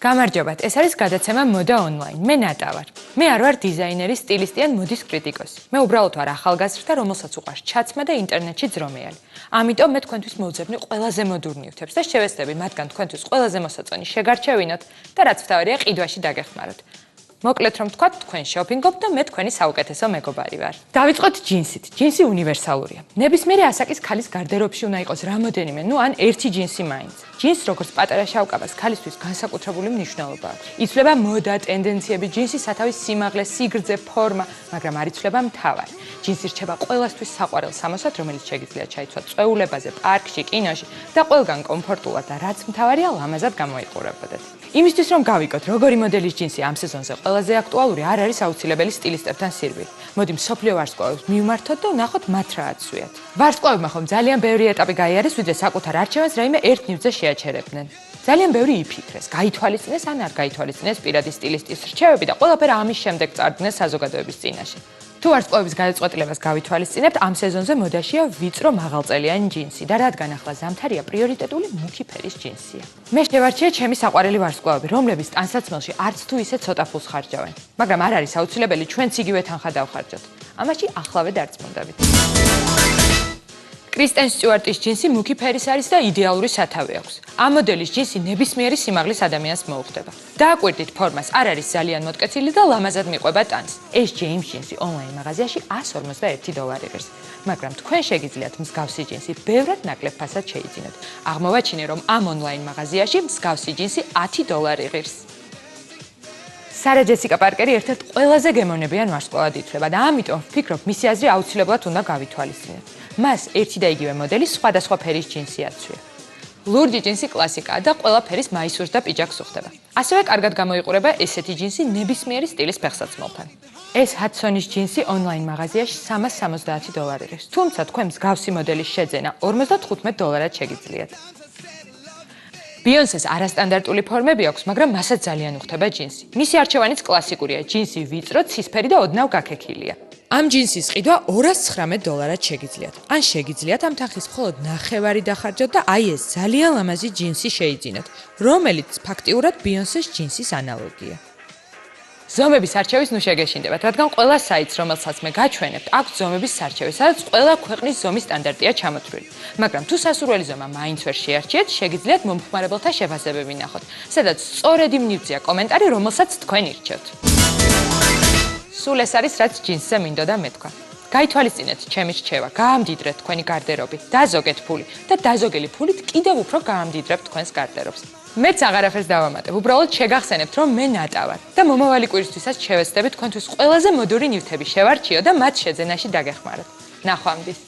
გამარჯობათ, ეს არის გადაცემა მოდა ონლაინ. მე ნატა ვარ. მე არ ვარ დიზაინერი, სტილისტი ან მოდის კრიტიკოსი. მე უბრალოდ ვარ ახალგაზრდა, რომელსაც უყვარს ჩაცმა და ინტერნეტში ძრომეალი. ამიტომ მე თქვენთვის მოვძებნი ყველაზე მოდურნ ნივთებს და შევეცდები მათგან თქვენთვის ყველაზე მოსაწონი შეგარჩევინოთ და რაც თავარია ყიდვაში დაგეხმაროთ. მოკლედ რომ თქვათ, თქვენ შოპინგობთ და მე თქვენი საუკეთესო მეგობარი ვარ. დავიწყოთ ჯინსით. ჯინსი უნივერსალურია. ნებისმიერი ასაკის ქალის გარდერობში უნდა იყოს რამოდენიმე, ან ერთი ჯინსი მაინც. ჯინს როგორც პატარა შავკაბას ქალისთვის განსაკუთრებული მნიშვნელობა აქვს. იცვლება მოდა, ტენდენციები, ჯინსის სათავის სიმაღლე, სიგრძე, ფორმა, მაგრამ არ იცვლება მთავარი. ჯინსი რჩება ყველასთვის საყვარელ სამოსად, რომელიც შეგიძლიათ ჩაიცვათ წვეულებაზე, პარკში, კინოში და ყველგან კომფორტულად და რაც მთავარია, ლამაზად გამოიყურებოდეთ. იმისთვის რომ გავიგოთ, როგორი მოდელის ჯინსი ამ სეზონზე ყველაზე აქტუალური, არ არის აუცილებელი სტილისტებთან სირბილი. მოდი მსოფლიო ვარსკვლავებს მივმართოთ და ვნახოთ მათ რა აცვიათ. ვარსკვლავებმა ხომ ძალიან ბევრი ეტაპი გაიარეს, ვიდრე საკუთარ არჩევანს რაიმე ერთ ნივთზე შეაჩერებდნენ. ძალიან ბევრი იფიქრეს, გაითვალისწინეს ან არ გაითვალისწინეს პირადი სტილისტის რჩევები და ყველაფერი ამის შემდეგ წარდგნენ საზოგადოების წინაშე. თუ ვარსკვლავების გადაწყვეტილებას გავითვალისწინებთ, ამ სეზონზე მოდაშია ვიწრო მაღალწელიანი ჯინსი და რადგან ახლა ზამთარია, პრიორიტეტული მუქი ფერის ჯინსია. მე შევარჩიე ჩემი საყვარელი ვარსკვლავები, რომლებიც ტანსაცმელში არც თუ ისე ცოტა ფულს ხარჯავენ. მაგრამ არ არის აუცილებელი ჩვენც იგივე თანხა დავხარჯოთ. ამაში ახლავე დარწმუნდებით. კრისტენ სტიუარტის ჯინსი მუქი ფერის არის და იდეალური სათავე აქვს. ამ მოდელის ჯინსი ნებისმიერი სიმაღლის ადამიანს მოუხდება. დააკვირდით ფორმას, არ არის ძალიან მოტკეცილი და ლამაზად მიყვება ტანს. ეს ჯეიმს ჯინსი ონლაინ მაღაზიაში $151 ღირს. მაგრამ თქვენ შეგიძლიათ მსგავსი ჯინსი ბევრად ნაკლებ ფასად შეიძინოთ. აღმოვაჩინე, რომ ამ ონლაინ მაღაზიაში მსგავსი ჯინსი $10 ღირს. სარა ჯესიკა პარკერი ერთ-ერთ ყველაზე გემოვნებიან ვარსკვლავად ითვლება და ამიტომ ვფიქრობ, მისი აზრი აუცილებლად უნდა გავითვალისწინოთ. მას ერთი და იგივე მოდელის სხვადასხვა ფერის ჯინსი აცვია. ლურჯი ჯინსი კლასიკაა და ყველა ფერის მაისურს და პიჯაკს უხდება. ასევე კარგად გამოიყურება ესეთი ჯინსი ნებისმიერი სტილის ფეხსაცმელთან. ეს ჰადსონის ჯინსი ონლაინ მაღაზიაში $370 ღირს. თუმცა თქვენ მსგავსი მოდელის შეძენა $55 შეგიძლიათ. ბიონსეს არასტანდარტული ფორმები აქვს, მაგრამ მასაც ძალიან უხდება ჯინსი. მისი არჩევანიც კლასიკურია, ჯინსი ვიწრო, ცისფერი და ოდნავ გაქექილია. ამ ჯინსის ყიდვა $219 შეგიძლიათ. ან შეგიძლიათ ამ თანხის მხოლოდ ნახევარი დახარჯოთ და აი ეს ძალიან ლამაზი ჯინსი შეიძინოთ, რომელიც ფაქტიურად ბიონსეს ჯინსის ანალოგია. ზომების არჩევის ნუ შეგეშინდებათ, რადგან ყველა საიტს, რომელსაც მე გაჩვენებთ, აქვს ზომების არჩევი, სადაც ყველა ქვეყნის ზომის სტანდარტია ჩამოთვლილი. მაგრამ თუ სასურველი ზომა მაინც ვერ შეარჩიეთ, შეგიძლიათ მომხმარებელთა შეფასებები ნახოთ, სადაც სწორედ იმ ნივთზეა კომენტარი, რომელსაც თქვენ ირჩევთ. სულ ეს არის, რაც ჯინსზე მინდოდა მეთქვა. გაითვალისწინეთ ჩემი რჩევა, გაამდიდრეთ თქვენი გარდერობი, დაზოგეთ ფული და დაზოგელი ფულით კიდევ უფრო გაამდიდრებთ თქვენს გარდერობს. მეც აღარაფერს დავამატებ, უბრალოდ შეგახსენებთ, რომ მე ნატა ვარ და მომავალი კვირისთვისაც შევეცდები თქვენთვის ყველაზე მოდური ნივთები შევარჩიო და მათ შეძენაში დაგეხმაროთ. ნახვამდის.